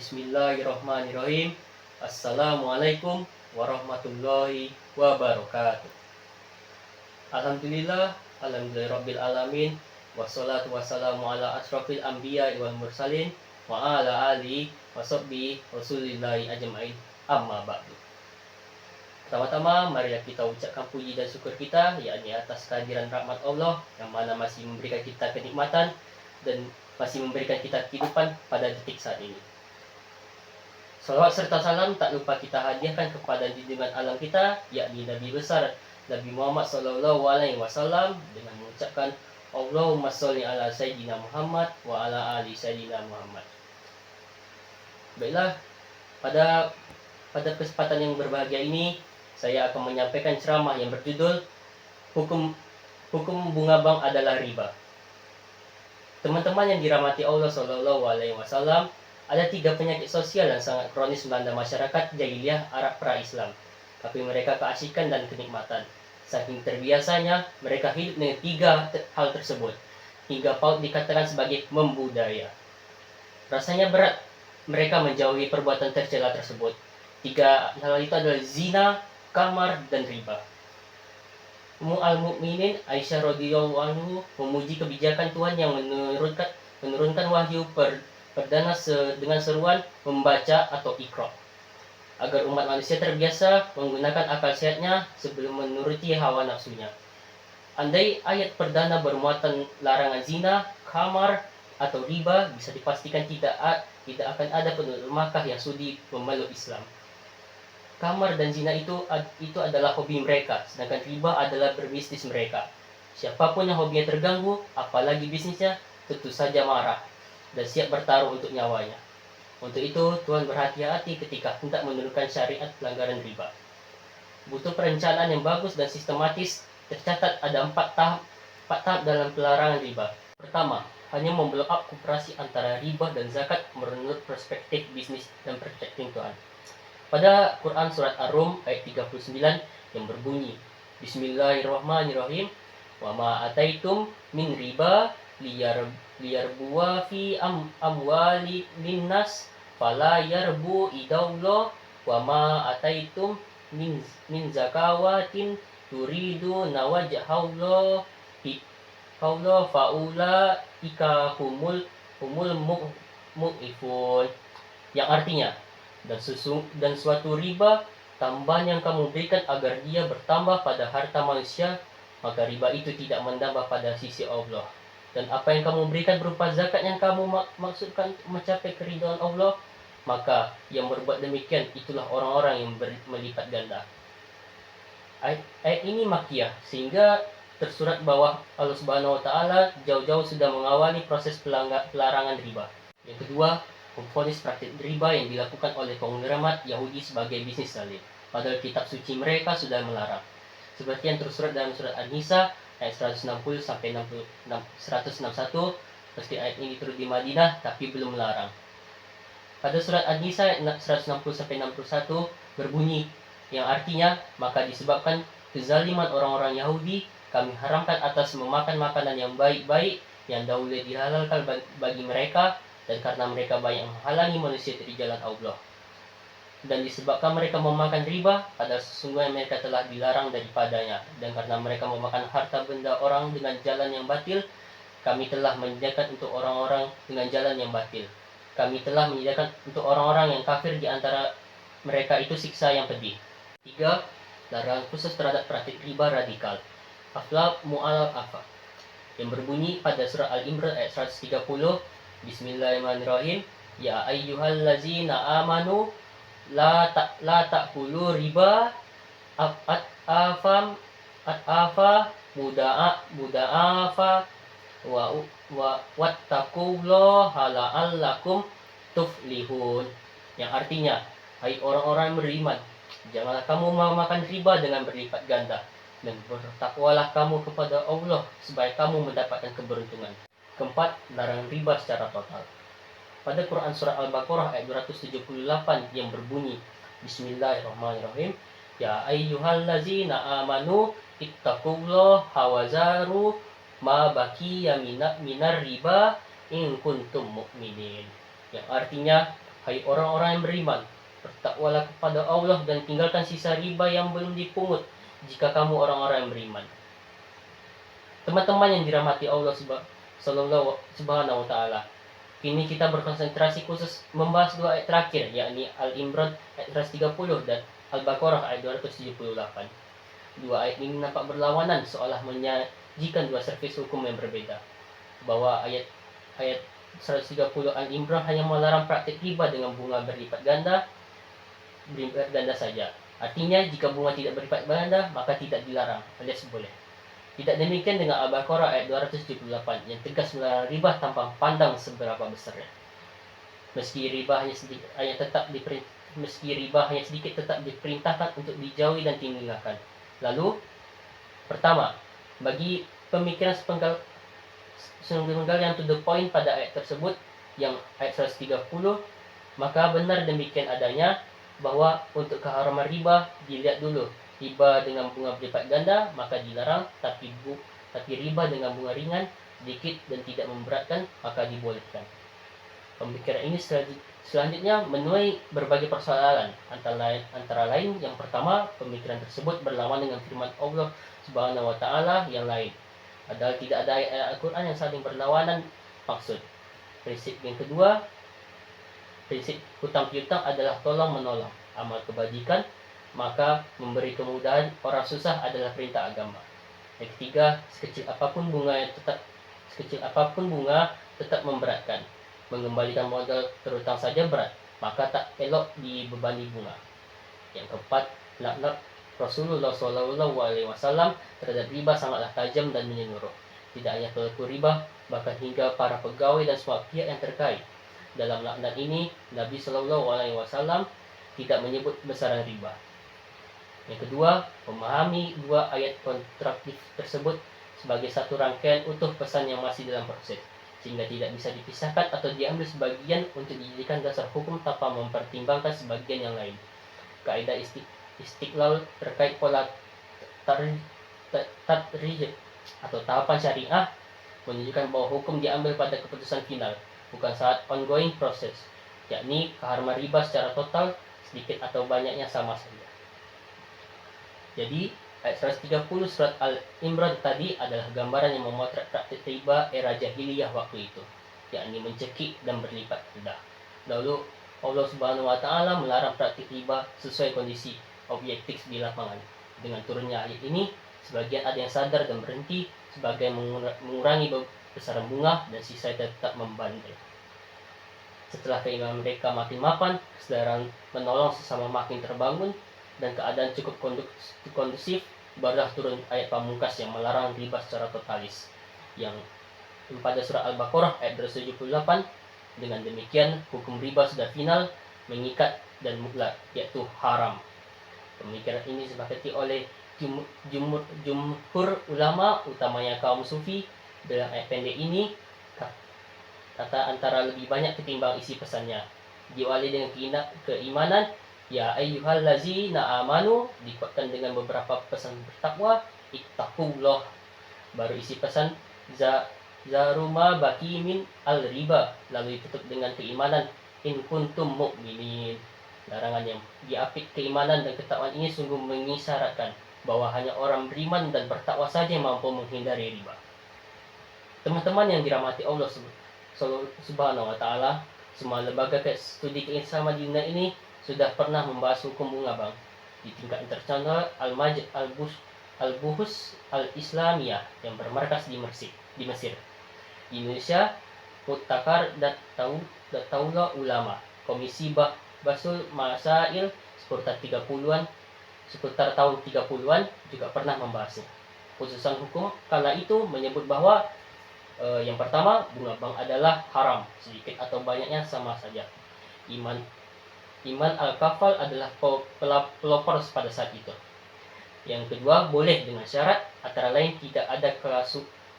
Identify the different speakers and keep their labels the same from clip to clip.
Speaker 1: Bismillahirrahmanirrahim. Assalamualaikum warahmatullahi wabarakatuh. Alhamdulillahirabbil alamin. Wassalatu wassalamu ala asrofil anbiya wal mursalin wa ala alihi washabbihi rasulillahi ajmain. Amma ba'du. Pertama-tama marilah kita ucapkan puji dan syukur kita, yakni atas kehadiran rahmat Allah yang mana masih memberikan kita kenikmatan dan masih memberikan kita kehidupan pada detik saat ini. Salawat serta salam tak lupa kita hadiahkan kepada junjungan alam kita, yakni Nabi besar Nabi Muhammad SAW, dengan mengucapkan Allahumma sholli ala Sayyidina Muhammad wa ala ali Sayyidina Muhammad. Baiklah, pada kesempatan yang berbahagia ini saya akan menyampaikan ceramah yang berjudul Hukum bunga bank adalah riba. Teman-teman yang dirahmati Allah SAW, ada 3 penyakit sosial yang sangat kronis melanda masyarakat jahiliyah Arab pra-Islam. Tapi mereka keasikan dan kenikmatan. Saking terbiasanya, mereka hidup dengan 3 hal tersebut. Hingga paut dikatakan sebagai membudaya. Rasanya berat mereka menjauhi perbuatan tercela tersebut. 3 hal itu adalah zina, kamar, dan riba. Ummu al-Mukminin Aisyah radhiyallahu anhu memuji kebijakan Tuhan yang menurunkan wahyu perdana dengan seruan membaca atau Iqra, agar umat manusia terbiasa menggunakan akal sehatnya sebelum menuruti hawa nafsunya. Andai ayat perdana bermuatan larangan zina, kamar, atau riba, bisa dipastikan tidak akan ada penduduk Makkah yang sudi memeluk Islam. Kamar dan zina itu adalah hobi mereka, sedangkan riba adalah berbisnis mereka. Siapapun yang hobinya terganggu, apalagi bisnisnya, tentu saja marah dan siap bertaruh untuk nyawanya. Untuk itu, Tuhan berhati-hati ketika hendak menurunkan syariat pelanggaran riba. Butuh perencanaan yang bagus dan sistematis. Tercatat ada 4 tahap dalam pelarangan riba. Pertama, hanya memblow up koperasi antara riba dan zakat menurut perspektif bisnis dan perspektif Tuhan. Pada Quran Surat Ar-Rum ayat 39 yang berbunyi, Bismillahirrahmanirrahim, wa ma ataitum min riba liyarbuwa fi amwali linnas fala yarbu idallah wa ma ataitum min zakawatin turidu nawajhallah faula ika humul mu'ifun, yang artinya dan suatu riba tambahan yang kamu berikan agar dia bertambah pada harta manusia, maka riba itu tidak menambah pada sisi Allah. Dan apa yang kamu berikan berupa zakat yang kamu maksudkan mencapai keridhaan Allah, maka yang berbuat demikian itulah orang-orang yang melipat ganda. Ayat ini makiyah, sehingga tersurat bahwa Allah Subhanahu wa taala jauh-jauh sudah mengawali proses pelarangan riba. Yang kedua, memvonis praktik riba yang dilakukan oleh konglomerat Yahudi sebagai bisnis salib, padahal kitab suci mereka sudah melarang. Seperti yang tersurat dalam surat An-Nisa ayat 160 sampai 161, meski ayat ini turun di Madinah tapi belum melarang. Pada surat An-Nisa ayat 160 sampai 61 berbunyi, yang artinya, maka disebabkan kezaliman orang-orang Yahudi, kami haramkan atas memakan makanan yang baik-baik yang dahulu dihalalkan bagi mereka, dan karena mereka banyak menghalangi manusia dari jalan Allah. Dan disebabkan mereka memakan riba, padahal sesungguhnya mereka telah dilarang daripadanya. Dan karena mereka memakan harta benda orang dengan jalan yang batil, kami telah menyediakan untuk orang-orang dengan jalan yang batil. Kami telah menyediakan untuk orang-orang yang kafir di antara mereka itu siksa yang pedih. 3. Larangan khusus terhadap praktik riba radikal. Afla mu'al afa, yang berbunyi pada surah Al-Imran ayat 130, Bismillahirrahmanirrahim, ya ayyuhallazina amanu la ta'kulu riba afa muda'afa wa wattaqullaha la'allakum tuflihun, yang artinya, hai orang-orang beriman, janganlah kamu memakan riba dengan berlipat ganda, dan bertakwalah kamu kepada Allah supaya kamu mendapatkan keberuntungan. Keempat, larangan riba secara total. Pada Quran Surah Al-Baqarah ayat 278 yang berbunyi, Bismillahirrahmanirrahim, ya ayyuhallazina amanu ittaqullaha wazaru ma baqiya minar riba in kuntum mu'minin, yang artinya, Hai orang-orang yang beriman, bertakwalah kepada Allah dan tinggalkan sisa riba yang belum dipungut jika kamu orang-orang yang beriman. Teman-teman yang dirahmati Allah Subhanahu wa taala. Kini kita berkonsentrasi khusus membahas dua ayat terakhir, yakni Al-Imran ayat 130 dan Al-Baqarah ayat 278. Dua ayat ini nampak berlawanan, seolah menyajikan dua servis hukum yang berbeda. Bahwa ayat 130 Al-Imran hanya melarang praktik riba dengan bunga berlipat ganda saja. Artinya jika bunga tidak berlipat ganda maka tidak dilarang, alias boleh. Tidak demikian dengan Al-Baqarah ayat 278 yang tegas melarang riba tanpa pandang seberapa besarnya. Meski riba hanya sedikit tetap diperintahkan untuk dijauhi dan tinggalkan. Lalu, pertama, bagi pemikiran sepenggal yang to the point pada ayat tersebut, yang ayat 130, maka benar demikian adanya bahwa untuk keharaman riba dilihat dulu. Riba dengan bunga berlipat ganda maka dilarang, tapi riba dengan bunga ringan, sedikit dan tidak memberatkan maka dibolehkan. Pemikiran ini selanjutnya menuai berbagai persoalan, antara lain yang pertama, pemikiran tersebut berlawan dengan firman Allah Subhanahu wa taala yang lain. Padahal tidak ada ayat Al-Qur'an yang saling berlawanan maksud. Prinsip yang kedua, prinsip hutang piutang adalah tolong menolong, amal kebajikan, maka memberi kemudahan orang susah adalah perintah agama. Yang ketiga, sekecil apapun bunga tetap memberatkan. Mengembalikan modal terutang saja berat, maka tak elok dibebani bunga. Yang keempat, laknat Rasulullah SAW terhadap riba sangatlah tajam dan menyeluruh. Tidak hanya pelaku riba, bahkan hingga para pegawai dan semua pihak yang terkait. Dalam laknat ini, Nabi SAW tidak menyebut besaran riba. Yang kedua, memahami dua ayat kontradiktif tersebut sebagai satu rangkaian utuh pesan yang masih dalam proses, sehingga tidak bisa dipisahkan atau diambil sebagian untuk dijadikan dasar hukum tanpa mempertimbangkan sebagian yang lain. Kaidah istiqlal terkait pola tadrij atau tahapan syariah menunjukkan bahwa hukum diambil pada keputusan final, bukan saat ongoing proses, yakni keharaman riba secara total, sedikit atau banyaknya sama saja. Jadi, ayat 130 surat Al-Imran tadi adalah gambaran yang memotret praktik riba era jahiliyah waktu itu, yakni mencekik dan berlipat ganda. Lalu Allah Subhanahu wa taala melarang praktik riba sesuai kondisi objektif di lapangan. Dengan turunnya ayat ini, sebagian ada yang sadar dan berhenti, sebagian mengurangi besaran bunga, dan sisa tetap membandel. Setelah keimanan mereka makin mapan, kesadaran menolong sesama makin terbangun, dan keadaan cukup kondusif, barulah turun ayat pamungkas yang melarang riba secara totalis, yang pada surah Al-Baqarah ayat 278. Dengan demikian, hukum riba sudah final, mengikat dan mutlak, yaitu haram. Pemikiran ini disepakati oleh jumhur ulama, utamanya kaum sufi. Dalam ayat pendek ini, kata antara lebih banyak ketimbang isi pesannya. Diawali dengan keimanan, ya ayyuhallazina amanu, dikuatkan dengan beberapa pesan bertakwa, ittaqullah. Baru isi pesan zaruma baki min al-riba, lalu ditutup dengan keimanan, in kuntum mu'minin. Larangan yang diapit keimanan dan ketakwaan ini sungguh mengisyaratkan bahwa hanya orang beriman dan bertakwa saja yang mampu menghindari riba. Teman-teman yang dirahmati Allah Subhanahu wa taala, semua lembaga studi keislaman di dunia ini sudah pernah membahas hukum bunga bank. Di tingkat internasional, Al-Buhus Al-Islamiyah yang bermarkas di Mesir. Di Indonesia, Mutakar Daula Ulama, Komisi Basul Masail seputar tahun 30-an juga pernah membahasnya. Putusan hukum kala itu menyebut bahwa yang pertama, bunga bank adalah haram, sedikit atau banyaknya sama saja. Iman al-kafal adalah pelopor pada saat itu. Yang kedua, boleh dengan syarat, antara lain tidak ada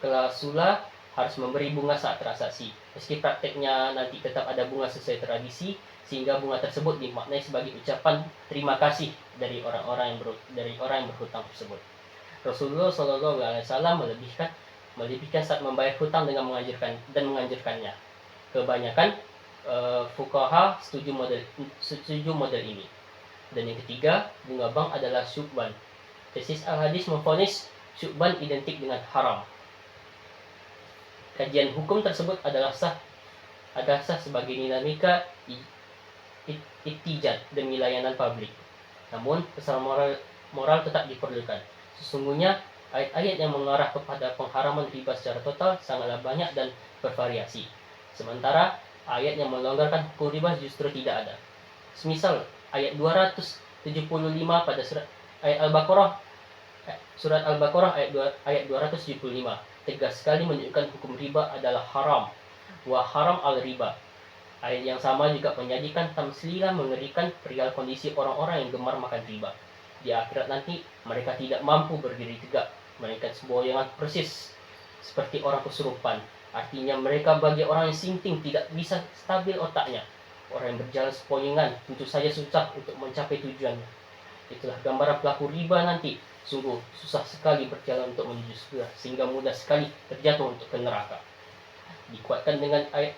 Speaker 1: klausula harus memberi bunga saat transaksi. Meski prakteknya nanti tetap ada bunga sesuai tradisi, sehingga bunga tersebut dimaknai sebagai ucapan terima kasih dari orang yang berhutang tersebut. Rasulullah SAW melebihkan saat membayar hutang dengan menganjurkannya. Kebanyakan fuqaha setuju model ini. Dan yang ketiga, bunga bank adalah syubban. Tesis al-hadis memvonis syubban identik dengan haram. Kajian hukum tersebut adalah sah sebagai dinamika iktijat demi layanan publik. Namun, kesalahan moral tetap diperlukan. Sesungguhnya, ayat-ayat yang mengarah kepada pengharaman riba secara total sangatlah banyak dan bervariasi. Sementara, ayat yang melonggarkan hukum riba justru tidak ada. Semisal, ayat 275 pada surat Al-Baqarah ayat 275 tegas sekali menunjukkan hukum riba adalah haram. Wa haram al-riba. Ayat yang sama juga menjadikan tamslilah mengerikan perihal kondisi orang-orang yang gemar makan riba. Di akhirat nanti mereka tidak mampu berdiri tegak, melainkan semboyangan persis seperti orang kesurupan. Artinya mereka bagi orang yang sinting tidak bisa stabil otaknya. Orang yang berjalan sempoyongan tentu saja susah untuk mencapai tujuannya. Itulah gambaran pelaku riba nanti. Sungguh susah sekali berjalan untuk menuju surga, sehingga mudah sekali terjatuh untuk ke neraka. Dikuatkan dengan ayat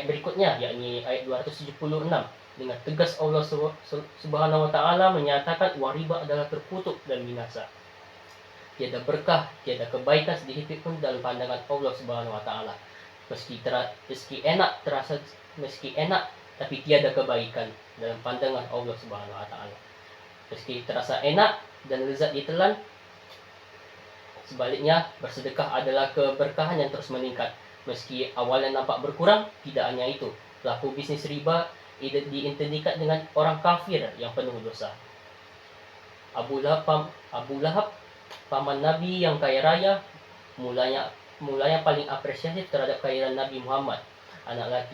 Speaker 1: berikutnya, yakni ayat 276. Dengan tegas Allah Subhanahu wa taala menyatakan bahwa riba adalah terkutuk dan binasa. Tiada berkah, tiada kebaikan sedikit pun dalam pandangan Allah Subhanahu wa taala. Meski enak tapi tiada kebaikan dalam pandangan Allah Subhanahu wa taala. Meski terasa enak dan lezat ditelan, sebaliknya bersedekah adalah keberkahan yang terus meningkat. Meski awalnya nampak berkurang, tidak hanya itu, pelaku bisnis riba diidentikan dengan orang kafir yang penuh dosa. Abu Lahab, paman Nabi yang kaya raya, mulanya paling apresiatif terhadap kekayaan Nabi Muhammad, anak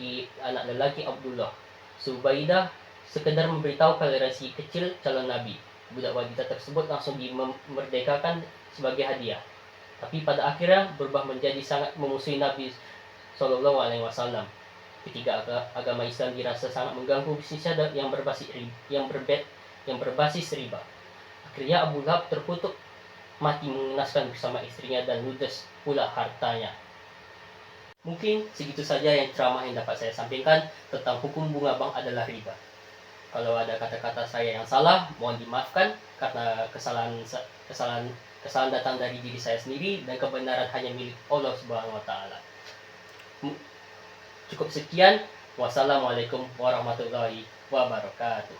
Speaker 1: lelaki Abdullah. Subaidah sekedar memberitahu toleransi kecil calon Nabi. Budak wanita tersebut langsung dimerdekakan sebagai hadiah. Tapi pada akhirnya berubah menjadi sangat memusuhi Nabi Shallallahu Alaihi Wasallam. Ketiga agama Islam dirasa sangat mengganggu bisnisnya yang berbasis riba. Akhirnya Abu Lahab terkutuk mati mengenaskan bersama istrinya dan ludes pula hartanya. Mungkin segitu saja yang ceramah yang dapat saya sampaikan tentang hukum bunga bank adalah riba. Kalau ada kata-kata saya yang salah, mohon dimaafkan karena kesalahan datang dari diri saya sendiri dan kebenaran hanya milik Allah Subhanahu wa taala. Cukup sekian. Wassalamualaikum warahmatullahi wabarakatuh.